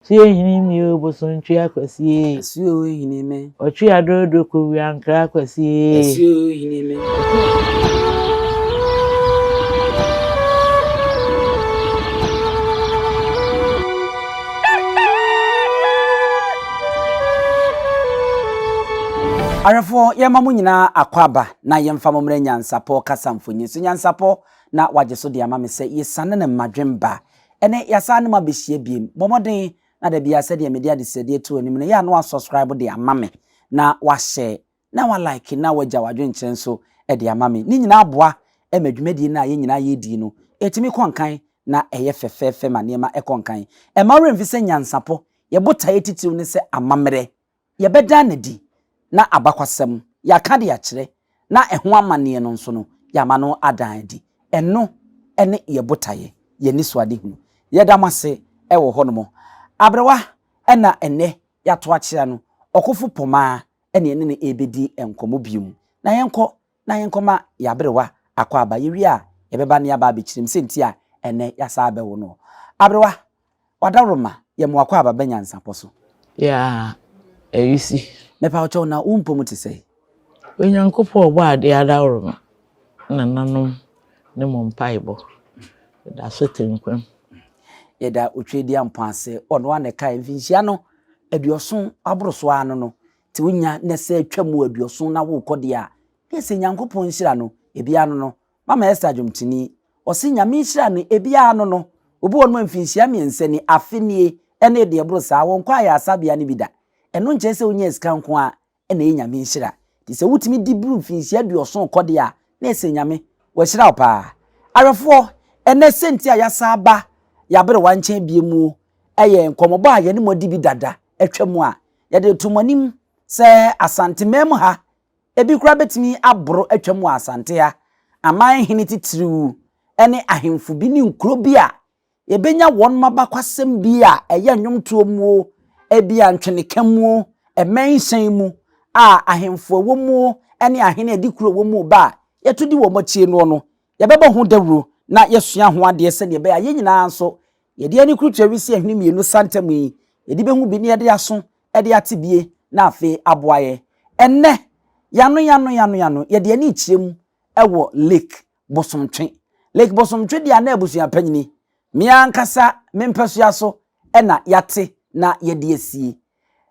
See him, you Bosomtwe akwasi. See you in me. Or Twi adodo ko wi ankra akwasi. See you in me. Arafo yemamu nyina akwaba na yemfa momre NYANSAPO kasamfonyi so NYANSAPO na wajeso de amame se yesane ne madwemba ene yasa ne mabehie biem bomoden na da bia se de media de se de to anim ne ya no subscribe de amame na wa share na wa like na waja wadwenkyerɛ so de amame ni nyina aboa emadwumadi na ye nyina ye di no etimi konkan na eye fefefe ma nema ekonkan e mawre mfi se NYANSAPO ye botaye titiw ne se amamere ye beda na di na abakwasem ya ka de ya kire na eho amane no nso no ya ma no adan di eno ene ye botaye ye ni so ade hu ye damase e wo ho no mo abrewa ena ene ya to akira no okofo poma ene ene ebedi enkomo bium na yenko ma ya abrewa akwa aba ye wi a ye beba ne aba bekirim senti a ene ya sa abewo no abrewa wadaroma ye mo akwa aba NYANSAPO so Ya eyisi mepa ocho na umpomu ti sei onyankopɔ obo ade adawroma na nanom ne mompaibo da so tenkwam yeda otwedi ampase ono ane kai mfinhia no aduoson aboroso ano no ti wonya ne se atwamu aduoson na wo kode a ese nyankopɔn nhira no ebia no mama Esther Dwomtini osi nyame nhira no ebia no obi won mfinhia miense ni afenie ene de aborosa won kwa ya asabia ne bida eno nche se onya esika nko a ene nyame nhira ti se wutimi di bru mfinhia aduoson kode a na ese nyame wo hira opa arefo ene senti a yasaba ya bere wanchen biemu eye nkomobo a ye ne modi bi dada atwamu a ye de tumonim se Asante mem ha ebi kura betimi aboro atwamu Asante ha aman hini titiriu ene ahemfu bi ni nkuro bi a ebenya won mabakwasem bi a eye nwomtuo mu ebi antwene kamu emenhyen mu a ahemfu wo mu ene ahene edi kuro wo mu ba ye tudi wo mochie no ye beba ho dawuro na yesua ho ade se ne be a ye nyina nso ye de ani krutu awisi ahini mienu santam yi ye de behu bi ne de aso e de atebie na afi aboaye enne yano ye de ani chiem ewo lake Bosomtwe de ana abusua panyini mia nkasa mempesua so e na yate na ye de asie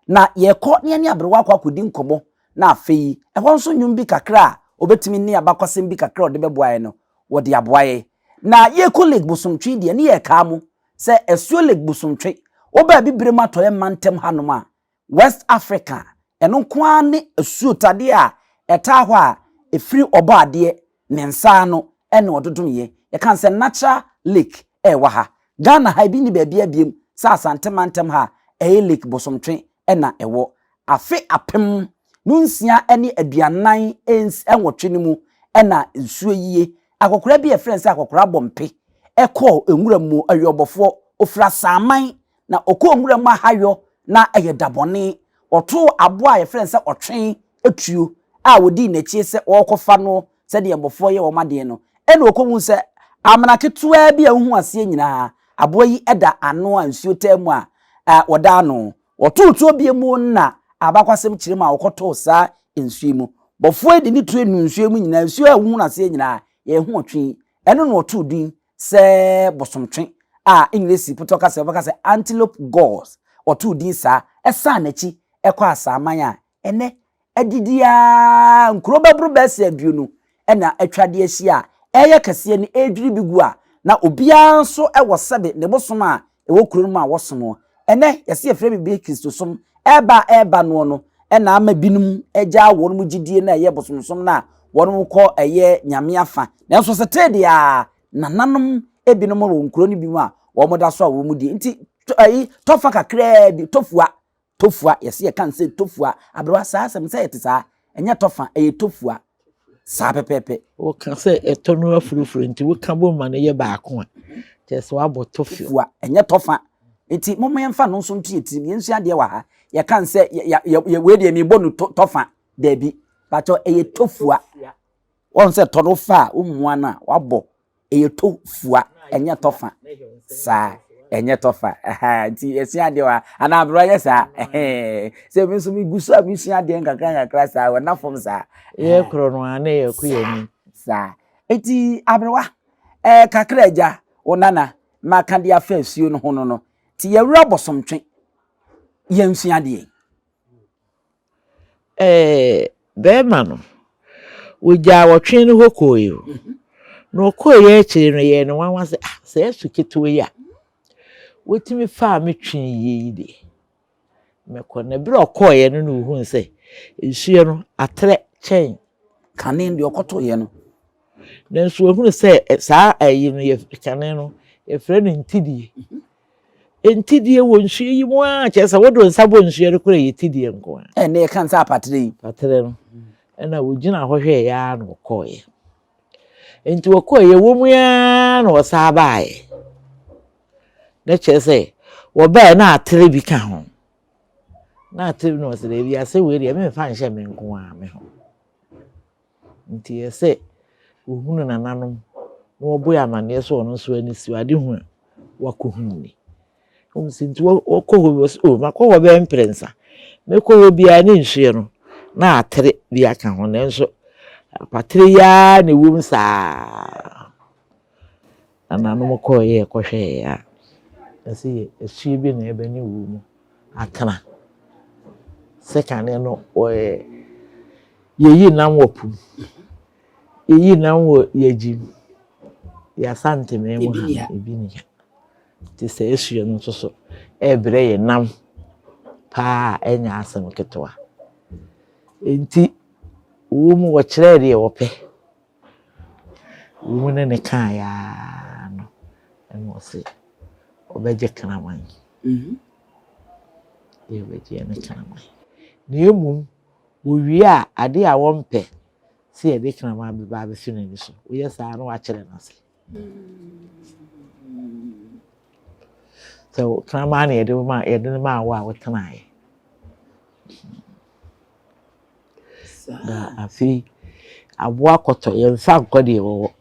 na ye kɔ ne ani abrewa akodi nkomo na afi e ho nso nwum bi kakra obetimi ne abakwasem bi kakra ode beboaye no wo de aboaye na ye ko lake Bosomtwe de ne ye ka mu se esuo lake Bosomtwe oba Abibirem atoye mantem hanoma West Africa eno kwa ne esuo tade a eta hɔ a efiri obo ade ne nsa no ene ododomye ye kan se natural lake wa ha Ghana ha bi ni ba bia biem sa Asante mantem ha lake Bosomtwe ena ewo afe apem nunsia ene aduanan enwotwe ne mu ena nsuo yie akokora bi e friends akokora bompe ekọ enwura mu ayobofo ofra saman na okọ enwura mu ahayo na eyedabone oto aboa e friends otwen etuo a wodi nachi se okofa no se de ebofo ye wo made no ena okomu se amana ketua bi ahu ase nyina aboa yi eda ano ansuo tamu a woda no otutuo bi mu na abakwasem kirema okoto sa ensuo mu bofo edi ni tuo ensuo mu nyina ensuo ahu na ase nyina ye hu otwen eno no otu din se Bosomtwe a English putoka se antelope gulls otu din sa esa nachi ekọ asaman a ene edidia nkuro babru bese aduonu ena atwade ahia eye kase ni edwiri bigu a na obia nso ewo sebe ne bosom a ewo kuro mu a wosom ene yese efre bi Kristo som eba no ena ama binum eja won mu gidie na eye bosomsom na won mu kọ eye nyame afa na nso se tede a nananom ebinom ro nkuro ni bi mu a wo moda so a wo mu di nti tofa kakra bi tofua yesi ye kan se tofua abrewa sa asem se yete sa enya tofa tofua sa pepepe wo kan se etonu afurufuru nti wo kan bo ma ne ye baako a tes wa bo tofua enya tofa nti momo yemfa no nso ntu yetiri yensu ade wa ha ye kan se ye we de mi bonu tofa da bi bacho tofua won se tonofa umua na wabo tofua enya tofa sa enye tofa nti esua de wa ana abro yesa se mi so mi gusu a mi sua de nkakra sa wa na fom sa ye kro no ana ye ku ye ni sa eti abrewa kakra eja onana maka de afa asuo no ho no ti ye wura Bosomtwe ye nsua de be ma no woja wotwe no hokoyo no koye chiri no ye no wanwa se se esuketo ya wotimi fa metwe ye de meko na biro koye no no hu se nsuo no atre chen kane de okoto ye no na nsuo hu se saa ayi no ye kane no ye fre no ntidie entidie wo nsuo yi mu a chesa wodo nsabo nsuo no kora ye tidie nko na ye kan sa patre no na wogina hwehwe ya no koye enti wokoye wo mu ya na wosabae na chese wo ba na atere bi ka ho na atere no se bi ase we de me fa nhye me nko a me ho nti ese ohunu nananom na oboya amane so ono so ani siwade hu wakohunni sinti wokoho o makoho be imprensa me koho bia ne nhye no na atere bi aka ho na nso apatere ya na ewum saa nananom koye kohwe ya asi esue bi na ebe ni wu mu akana second no yeyi nam wopu yeyi nam wo yeji ya Asante me mu ha ebi ni ya ti se esue no so ebre ye nam pa enya asem ketwa enti wo mu wo kire de wo pe wo mu ne kan ya no eno se obeje kanaman ye obeje ne kanaman ni emu wo wi a ade a wo mpe se ye de kanaman be ba be fi ni so wo ye sa no wa kire na se so kanaman ye de ma wa wo tanae da afi abo akoto ye mfa nkode wo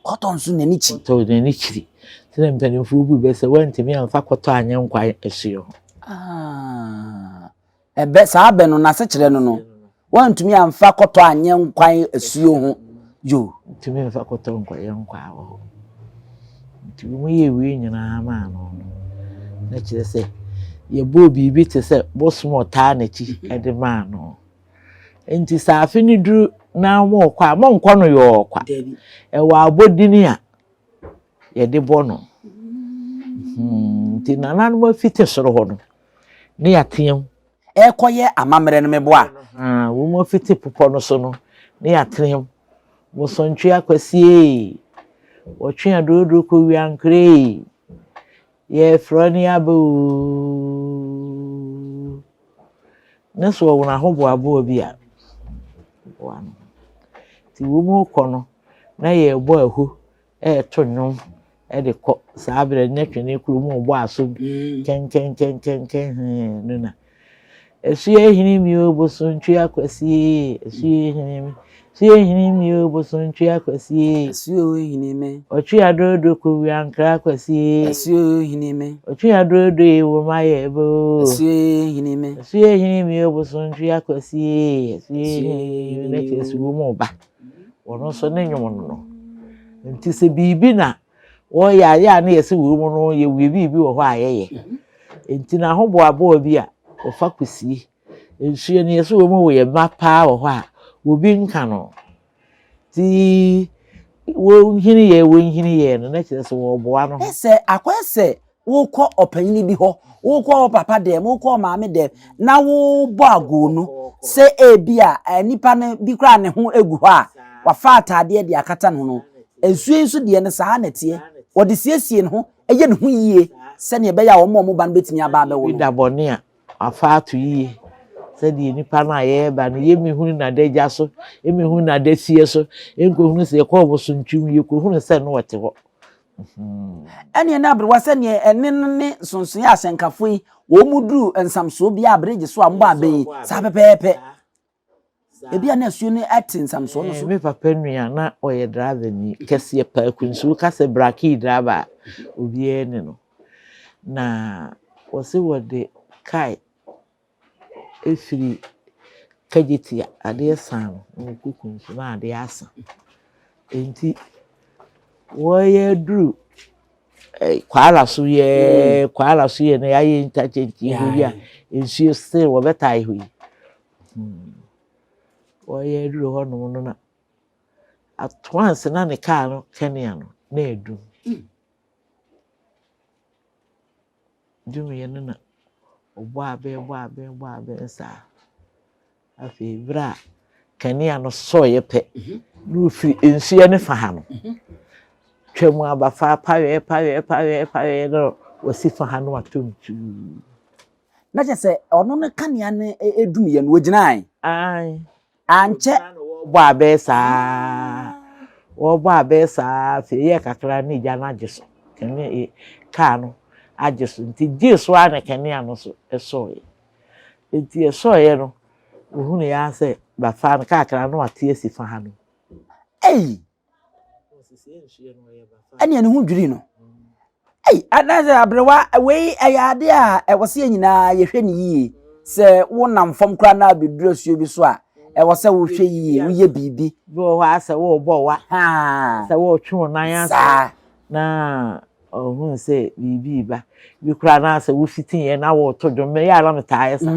koton su nani chi to nani chiri tene mpanimfu bu be se wantimi amfa koto anye nkwa asuo ebe saa be no na se kire no no wantumi amfa koto anye nkwan asuo ho yo timi amfa koto nkwa ye nkwa ho timi mu ye wi nyina ma no na kire se ye bo bibi te se Bosomtwe na chi ede ma no enti saafi ni duru na mo kwa mo nkwa no yo kwa wa abodini a ye de bono nti nanan mo fite soro ho no ne yateam koye amamre no meboa wo mo fite popo no so no ne yateam Bosomtwe akwasie wo twe adodo ko wi ankre ye froni abo neso wo na ho bo abo bi a wano ti wo mu kono na ye bo ahu to nwom de ko saabere netwene kuru mu bo aso ken nuna esue hini mi Bosomtwe akwasi esue hini mi Bosomtwe akwasi esue hini me otwe adodo ko wi ankra akwasi esue hini me otwe adodo e wo maye bo esue hini me esue hini mi Bosomtwe akwasi esue na kesu mu ba wono so ne nwom no nti se bibi na wo ya na yesi wo mu no ye wi bibi wo ho ayeye enti na ho bo abo bi a ofa kwesi ensue ne yesi wo mu wo ye mapa wo ho a wo bi nka no ti wo hini ye no na kire se wo bo ano ese akwese wo kọ opanyini bi ho wo kọ papa dem wo kọ maame dem na wo bo ago no se ebi a nipa ne bi kra ne ho egu ho a wafa atade de akata no ensuo nso de ne saa netie wo de siesie ne ho eye ne ho yie se ne be ya wo mo ba no betimi aba be wo da bone a afa ato yie se de nipa na ye ba no ye mehunu na da gya so ye mehunu na da sie so enko hunu se ko Bosomtwe ye ko hunu se no wote ho ene na abrewa se ne ene ne sonson ya asenkafo yi wo muduru ensamso bi abreje so ambo abe sa pepepe ebi ana asuo ne atin samso no so me papa nua na oye driver ni kese pa kunsu ka se braki driver obi ene no na wose wode kai efiri kajitia ade san no kukunsu na ade asa enti woye dru kwala suye na yaye interchange ho ya ensuo still wo betai ho yi woye dru ho no na at once na ne car no Kenya no na edu dumi na obo abe sa afi bra Kenya no so ye pe no fi ensuo ne fa ha no twemu abafa pawe no wasi fa ha no atomtu na je se ono ne Kenya ne edum ye no woginae anche wo bo abesa fi ye kakra ni ja na jeso Kenya ka no ajeso nti jeso a na Kenya no so eso ye nti eso ye no ohunu ya se bafa no kakra no ate asi fa ha no ene ne hu dwiri no anaze abrewa we ayade a ewose nyina ye hwe ne yie se wo nam fam kra na abedurasuo bi so a ewose wo hwe yie wo ye bibi bo ho ase wo bo wa se wo twu nan ase na ohun se bibi ba bi kra na ase wo fitin ye na wo to dwom me ya la metaye sa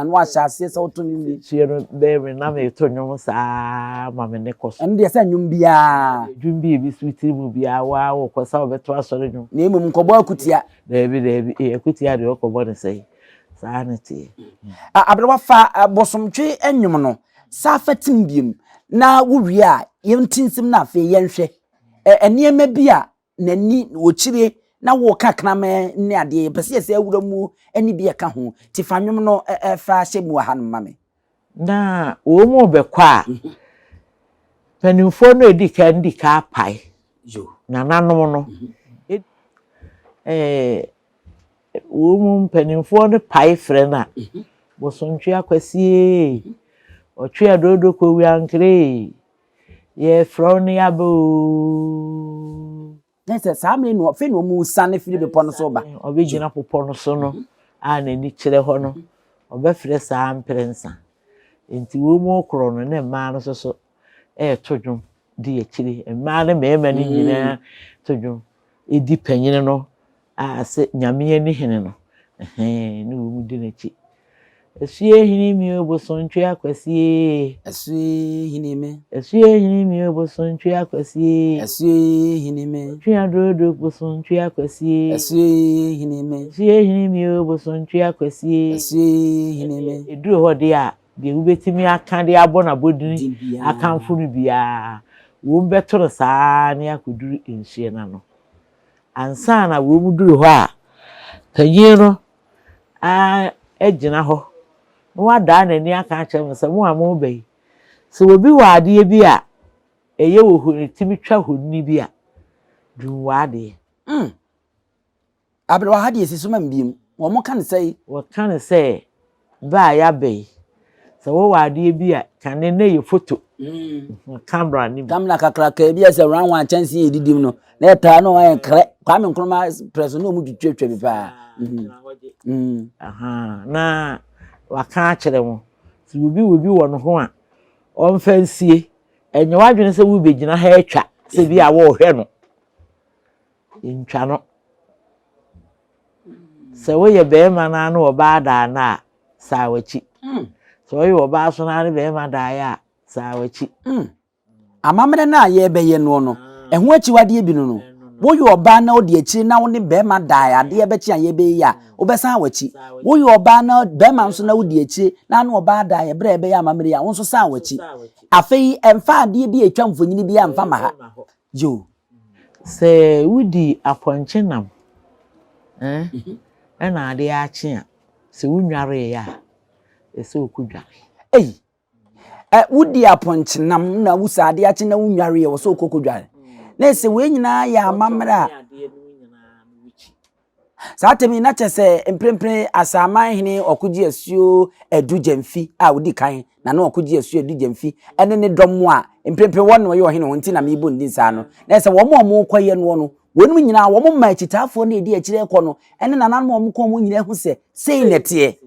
no ashase se wo to ni chiro be na me to dwom sa ma me ne koso ende ye se nwum bia dwum bi switi mu bia wa wo kosa wo beto asore dwom na emum nkobo akutia debi akutia de okobo ne sei sa na tie abrewa fa Bosomtwe enwum no sa fatim biem na wo wi a yentinsim na afa yenhwe eniema bia nani wo chire na wo kakna me ne ade pese se awura mu ani bia ka ho ti fanwom no fa hyemu ha no mame na wo mu be kwa panimfo no edika pai na nanom no wo mu panimfo no pai frɛ na Bosomtwe akwasi otwe adodo ko wi ankre ye frɔ ne abo nese saame no fe no mu sane firi be pono so ba obegina popo no so no a na ni kire ho no obefre saa mprensa enti wo mu okro no ne ma no so todwom di akire ma ne mema ni nyina todwom edi panyine no a se nyame ani hene no ne wo mu di na chi Asue hini mi Bosomtwe akwasi asue hini me Bosomtwe akwasi asue hini me twa dodo Bosomtwe akwasi asue hini me Bosomtwe akwasi asue hini me eduro ho de a de ubetimi aka de abo na bodini aka mfunu bia wo mbetoro saa ne akoduru enhye na no ansa na wo muduru ho a tanyiro ejina ho no wada na ni aka kyerem se mo amu bai se obi wade bi a eye wo hu timi twa honni bi a du wade abrewa hade esisuma mbiem wo mo kan sei wo kan sei ba ya bai se wo wade bi a kan ne ye photo camera ni kamla kakraka bi ese ran wan chance edidim no na eta no en kre kwa me nkroma press no mu twetwe bi pa na waka kyerɛ mo se obi wo no ho a ɔmfansie enye wadwene se wo begina ha atwa se bi a wo hwɛ no ntwa no se wo ye be ma na no oba da na sa wachi so wo oba so na ne be ma da ya sa wachi amamre na ye be ye no eho achiwade bi no wo yo oba na odi achi na wo ne be ma da ade be chi an ye be ya wo be san wachi wo yo oba na be ma nso na odi achi na no oba da ye bre be ya amamre ya wo nso san wachi afei emfa ade bi atwa mfonyini bi ya mfa ma ha yo se wudi aponchenam na ade achi a se wunware ya ese okudware wudi aponchenam na wusa ade achi na wunware ya wo so okokudware na ese we nyina ya amamra satemi na chese emprempre asaman hene okoji asuo edujemfi a wodi kan na na okoji asuo edujemfi ene ne dom a emprempre won no ye ohene wonti na mebo ndin sa no na ese wo mo koye no wonum nyina wo mo ma chitafo na edi akire kɔ no ene nananom wo kɔ mo nyina hu se sei nete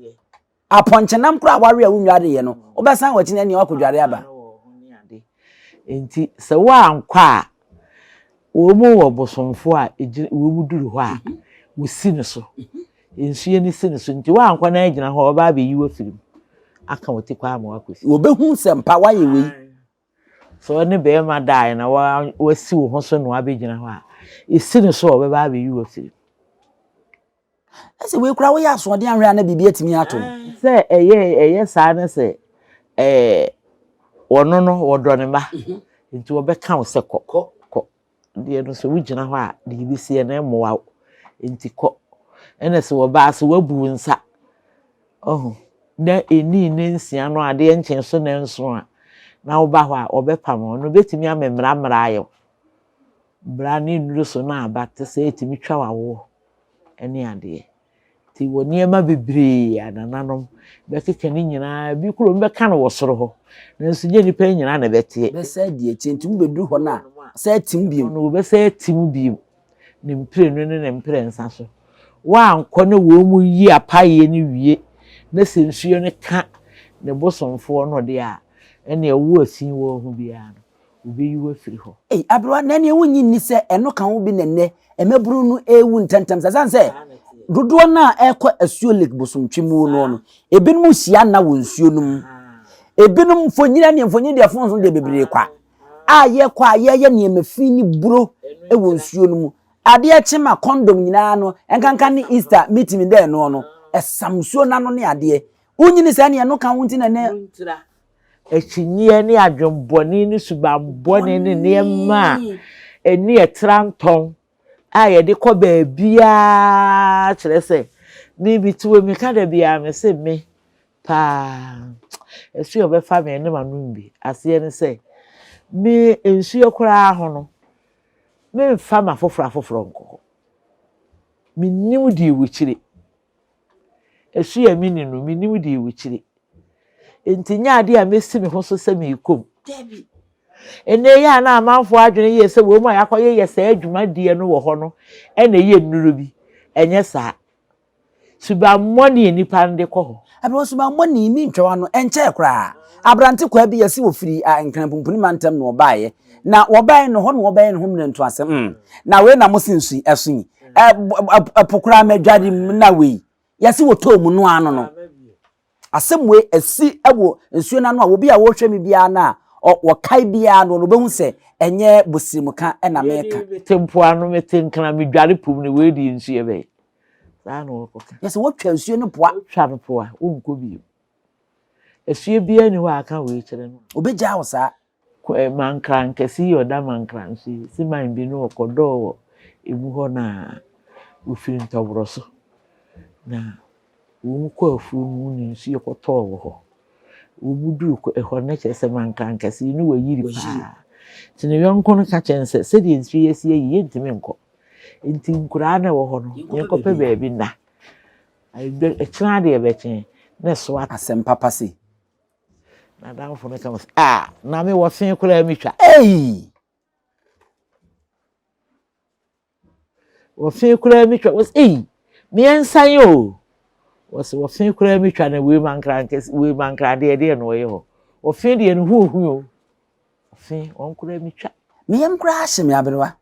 aponchenam kra ware a wunwade ye no obesan wachi na ne wakodware aba enti se wa ankwa wo mo wo bosomfo a wo mu duru hɔ a wo si ne so ensuye ni si ne so nti wa ankwa na agina hɔ oba be yiwo firim aka wote kwa ma wakosi wo behu sempa waye wei so ne be ma dai na wa si wo ho so no abegina hɔ a esi ne so obeba be yiwo firim ese we kura wo ya so de anhwe na bibia timi ato se eye saa ne se wono no wodo ne ba nti wo be ka wo se kɔ de no so wugina hɔ a de bisi na emowa nti kɔ ene se wo ba se wabu nsa na eni ne nsia no ade nchen so na nso a na wo ba hɔ a obepam no betimi amemra ayo bra ni nuru so na aba te se etimi twa wawo ene ade ti woni ema bebre anananom be keke ni nyina bi kuro be ka no wosoro ho nanso je nipa nyina na bete be sa die chentum beduru ho na sa tim biem no be sa tim biem ni mpre no ne mpre nsa so wa ankɔ ne wo mu yi apaye ni wie na sensuo ne ka ne bosomfo no de a ene ewu asin wo hu bia no obi yi wo firi ho abro na ne wunyi ni se eno kan wo bi nenne emeburu no ewu ntantam sa sanse dodo na ekɔ asuo lake Bosomtwe mu no ebinum hia na wo nsuo num ebinum fonyina ne fonyi de fonso de bebre kwa aye kwa aye ne mafi ni buro ewo nsuo num ade echema condom nyina no enkanka ne Easter meeting de no esamsuo na no ne ade unyini se ne no kan wunti na ne echinye ne adwomboni ne subamboni ne nema eni etranton aye de ko ba bia kire se ni bituwe mi ka da bia me se me pa esu obefa me ne manum bi ase ne se me ensu kura ho no me mfa ma foforo nko me nim di wuchire esu ya mi ninu me nim di wuchire enti nya ade a mesi me ho so se me ikom debi ene ya na amanfo adwene ye se wo mu ayakoye ye se adwuma die no wo ho no ene ye nnuru bi enye saa suba money nipa nde ko ho abro suba money mi ntwa no enche kra abrante kwa bi yesi wo firi nkranpumpuni mantam no obaye na wobaye no ho no wobaye no ho mnentu asem na we na mosinsu esun pokura madwade na we yesi wo to mu no ano no asem we esi ewo nsuo na no a wo bi a wo hwe mi bia na wo kai bia no behu se enye bosimuka na meka tempo anu metenkana medware pum ne we di nsuo be saa no koka yesi wo twa nsuo no poa twa no poa unko bi esuo bia ni ho aka we kire no obeja wo saa mankran kesi yoda mankran si man bi no okodo emu ho na ofiri ntobro so na wo mu ko afu mu ni nsuo koto wo ho wo budu ko ho na chese mankran kesi ni wayiri pa tine yonko no ka chense se di nsuo yesi yi ntimi nko enti nkura na wo ho no yenko pe baabi na ai de china de be chen na so asem papa si na dan fo no ka na me wo fin kura mi twa wo fin kura mi twa was mi ensan yo was wo fin kura mi twa na we mankran de no ye ho wo fin de no hu yo fin on kura mi twa mi em kura hye mi aberewa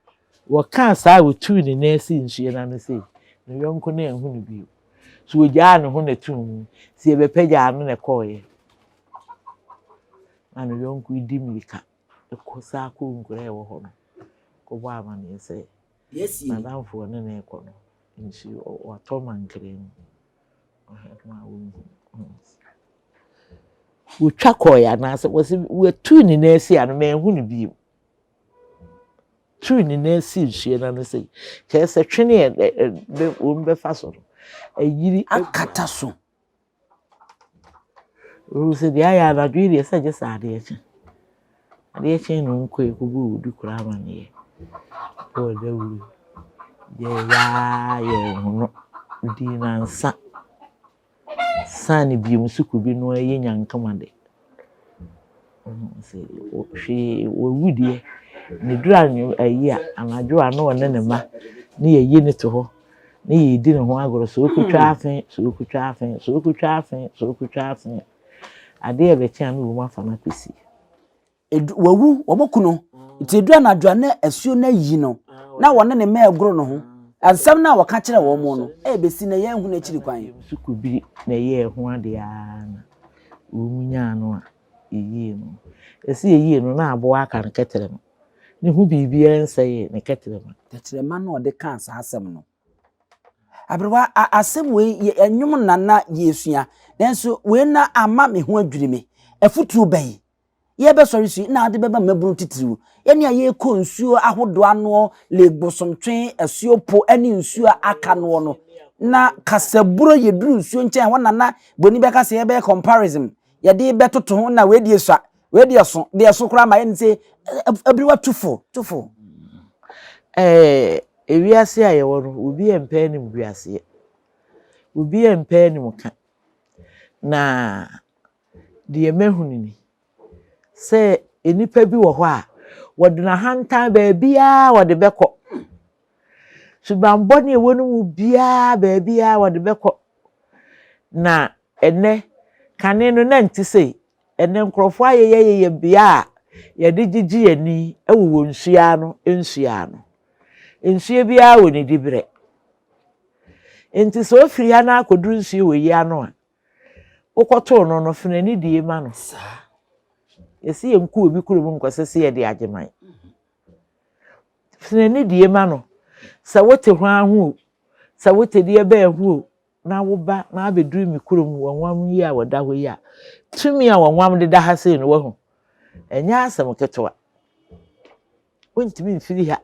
wo kan sa wo tu ni na si nsuye na no sei no yonko na ehu no bi so wo ja no ho na tu si e be pagya no na koye ano yonko idi milika ekosa ko nkura e wo ho no ko bo amane se yes na danfo ne na ekɔ no nsi o atoma nkren o ma wo twa koya na se wo tu ni na si ano me hu no bi tu ni na si nsuye na no sei ke se twene e wo mbe fa so ayiri akata so o se dia ya na dwiri se je sa ade eche no nko e ko bu du kura amane o da wuri ye no di na nsa sani bi musuku bi no ye nyankama de se o hwe o wudie ne dura ne ayi a anadwo a no wone ne ma ne yeyi ne to ho ne yedi ne ho agoro so okutwa afen so okutwa afen so okutwa afen so okutwa afen ade e be tia no wo ma fa na kwesi wawu omokuno ti dura na dwa na asuo na yi no na wone ne ma agoro no ho asam na waka kire wo mo no e be si na ye hu na chiri kwan sukubi na ye ho ade a na umunya no a eyi no esi eyi no na abo aka no ketere no ne hu bibia nseye ne ketere no ketere ma no de kan sa asem no abrewa asem we enwum nana yesua nanso we na ama me ho adwiri me afutu bai ye be sori su na ade beba mabunu titiriu ye ne ye ko nsuo ahodo ano le Bosomtwe asuo po ani nsuo aka no no na kasaburo ye duru nsuo nchen ho nana boni be kase ye be comparison ye de be toto ho na we die sua we die so de so kra ma ye nse abrewa tufo ewiase a ye wo no obi empa ni mwiase obi empa ni muka na de emehunu ni se enipa bi wo ho a wodena hantan ba bia wode beko subambo ne wonu mu bia ba bia wode beko na ene kane no na ntise ene nkrofo ayeye bia ye de gigi ani ewo nsua no nsua bia woni dibre enti so ofiri ya na akoduru nsua wo yi ano a ukoto no fenani die ma no yesi yenku obi kurom nkosese ye de ageman fenani die ma no sa wote ho ahu sa wote die ba ahu na wo ba na abeduru mi kurom wonwam yi a woda ho yi a tumi a wonwam de da ha sei no wahu enya asem ketewa wontimi mfiri ha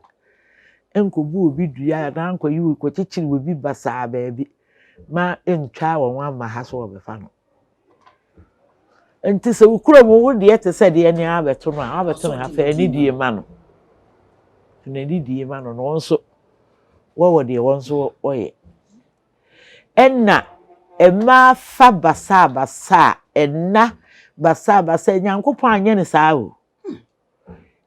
enkobu obi dua na anko yi ko chichiri obi basa baabi ma entwa wonwam ma ha so obefa no enti se kurom wo de te se de ne abeto no ha fa ni die ma no fenani die ma no no nso wo de wonso oye enna emma fa basa enna basa nyankopon anye ne saa o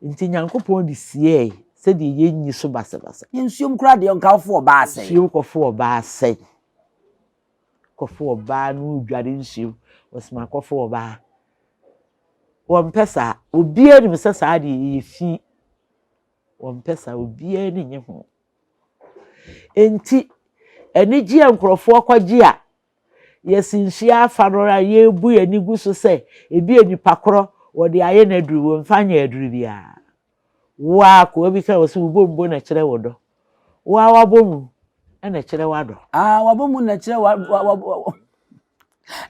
nti nyankopon di sie se de yenyi so basa nsuom kra de nkafo oba asai nsuom kofo oba asai kofo oba no dware nsuom osma kofo oba wompesa obia ni mesa saa de yefi wompesa obia ni nye ho enti enigi enkrofo akwaji a yesinhia afa no a yebu enigu so se ebi enipa kro wo de aye na duru wo mfanya aduru bia wa ko obi ka wo se ubombo na kire wodo wa wabomu na kire wado wabomu na kire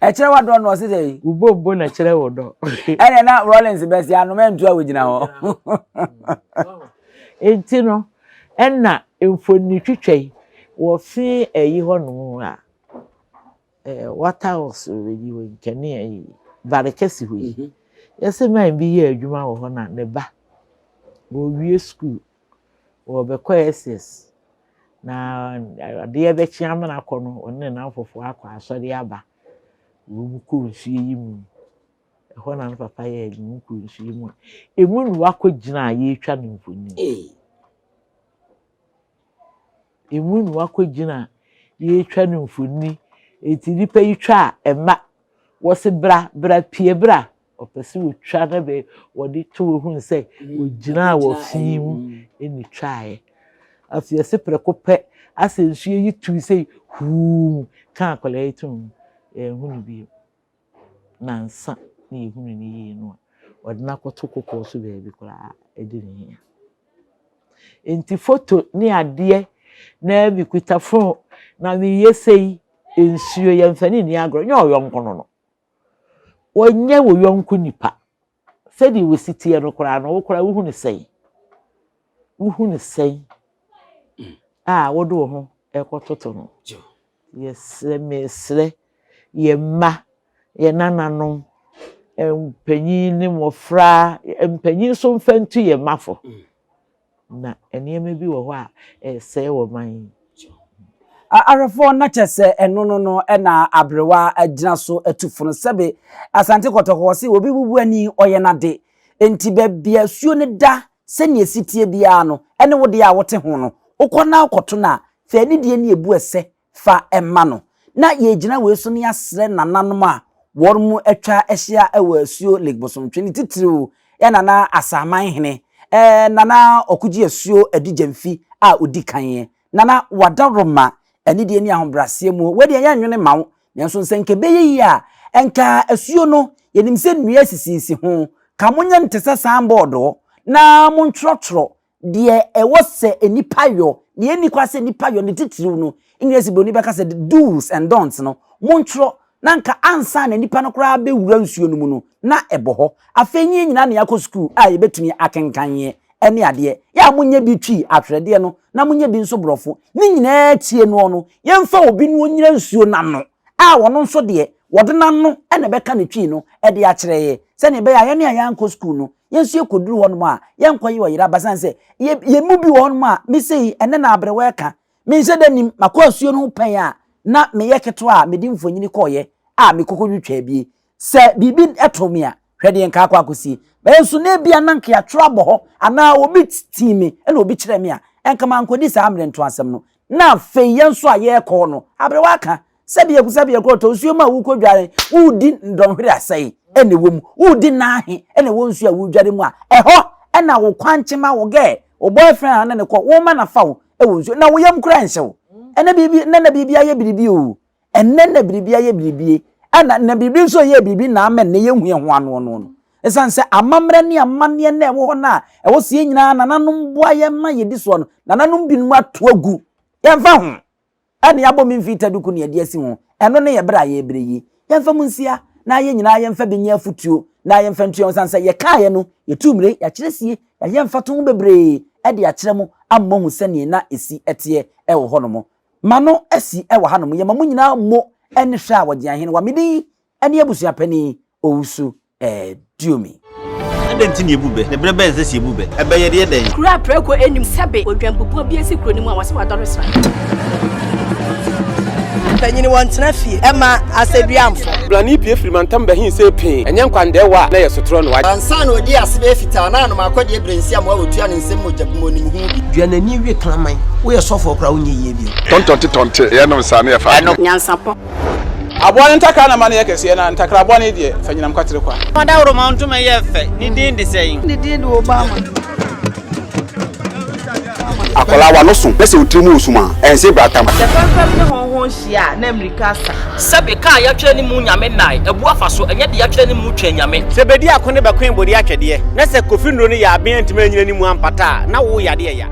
e kire wado no se dey ubombo na kire wodo ene na Rollins besi anomentu a wogina ho enti no enna emfoni twitwai wo fi eyi ho no a water house ready we nkene ayi barekesi ho yi yesi man bi ye adwuma wo ho na ne ba wo wie school wo be ko SS na de ye be chiama na kono onne na afofo akwa asori aba wo ku nsu yi mu ho na papa ye adwuma ku nsu yi mu emu nu akogina ye twa no mfoni emu nu akogina ye twa no mfoni eti nipa yi twa ema wo se bra pie bra opese wo twa na be wo de to hu nse wo gina wo fim eni twae afi ase preko pe ase nsu yi tu sei hu kan akola yi tum hu ni bi nansa na hu ni yi no wo de na koto kokko so be bi kora edi ni enti photo ni ade na bi kuta phone na mi yesei ensuo ye mfani ni agro nya oyonko no wonye wo yonko nipa se di wositie no kora no wo kora wo hu ni sei wodo ho ekototo no yes mesre ye ma ye nananom empanyin ni mofra empanyin so mfantu ye mafo na eniyeme bi wo ho a se wo man arefo na chese eno no na abrewa agina so atufo no sebe asante kotoko se obi bubu ani oye na de enti bebia suo ne da sɛnea sitie bia no ene wo de a wote ho no ukona akoto na fa ni de ne ebu ese fa emma no na ye gina we so ne asre nananom a wormu atwa ehia ewa asuo Lake Bosomtwe ni titiriu ya nana asaman hene nana okuji asuo adigemfi a odi kanye nana wadaroma eni de ni ahobrase mu we de ya nwene mawo nenso nsenke beyi a enka asuo no yenim se nnua sisisi ho kamonya ntese samboard na montrotro de ewose enipa yo ne eni kwase enipa yo ne titiriu no English boni beka se do's and don'ts no montro nanka ansa na nipa no kra be wura nsuo no mu no na eboho afenyi nyina na yakọ school a ye betumi akenkanye ene ade ya munye bi twi atwede no na munye bi nso brofo ni nyina tie no no yemfa obi no nyina nsuo na no a wono nso de wode na no ene beka ne twi no e de akyereye se ne be ya ne yankọ school no yensu ekoduru wono a yenkwaye wo yira basanse ye mu bi wono a mi sei ene na abrewe ka mi se danim makoasuo no pen a na me yeketo a me di mfonyini koye a me kokotwa bie se bibi etomi a hwede nka akwa akosi benso na bia nanka ya trouble ho ana obi timi ena obi kire me a enka mankodi sa amre nto asem no na fe yenso a ye ko no abrewa aka se bia ko to suo ma wu kodware udi ndonhwere asai ene wom udi nahe ene wonsu a wudware mu a eho ena wo kwanchema wo ge o boyfriend ana ne ko wo ma na fa wo ewonsu na wo yam kura nsew ene bibi na bibi aye bibi o ene na bibi aye bibi ana na bibi so ye bibi na amen ne yehu ho ano no esanse amamre ne amane na ewo na ewo sie nyina nananum boa ye ma ye di so no nananum binu atoagu yemfa ho ene yabo mi mfita duku ne yedi asi ho eno ne ye bra ye breyi yemfa munsia na ye nyina yemfa benya afutuo na yemfa ntuo sanse ye kae no ye tumre ya kiresie ya yemfa to bebre ede ya kiremu ammo sane na esi etie ewo honomo mano esi ewo hanom ye mamu nyina mo ene hwa wodi ahene wa medi ene abusua pani owusu diomi adenti ne ebube ne brebe nse si ebube ebe ye de den kura preko enim sebe odwambubu bi esi kuro ni mu awase wadoro sra tanyini wantena fie ema aseduamfo blani pie frimantam behin se pin enye nkwande wa na yesotro no wa ansa na odi asebe fita na no akode ebrensi am wa wotua ne nsem mojabumo ni hu bi duanani wie klaman wo ye sofo kra wo nyeye bi tontonte ye no sa na ye fa NYANSAPO abone ntaka na mane ye kese na ntakra abone de fanyinam kwatere kwa wada woro ma ntuma ye fe ni din de seyin ni din de Obama akola wa no so pese utrimu usuma ense bratam the confirm ne honhon hia na America sa sebe ka ya twere ni mu nyame nai ebu afaso enye de ya twere ni mu twa nyame sebedi akone bakwen bodi atwede na se kofindro ne ya aben ntime nyina ni mu ampata na wo yade ya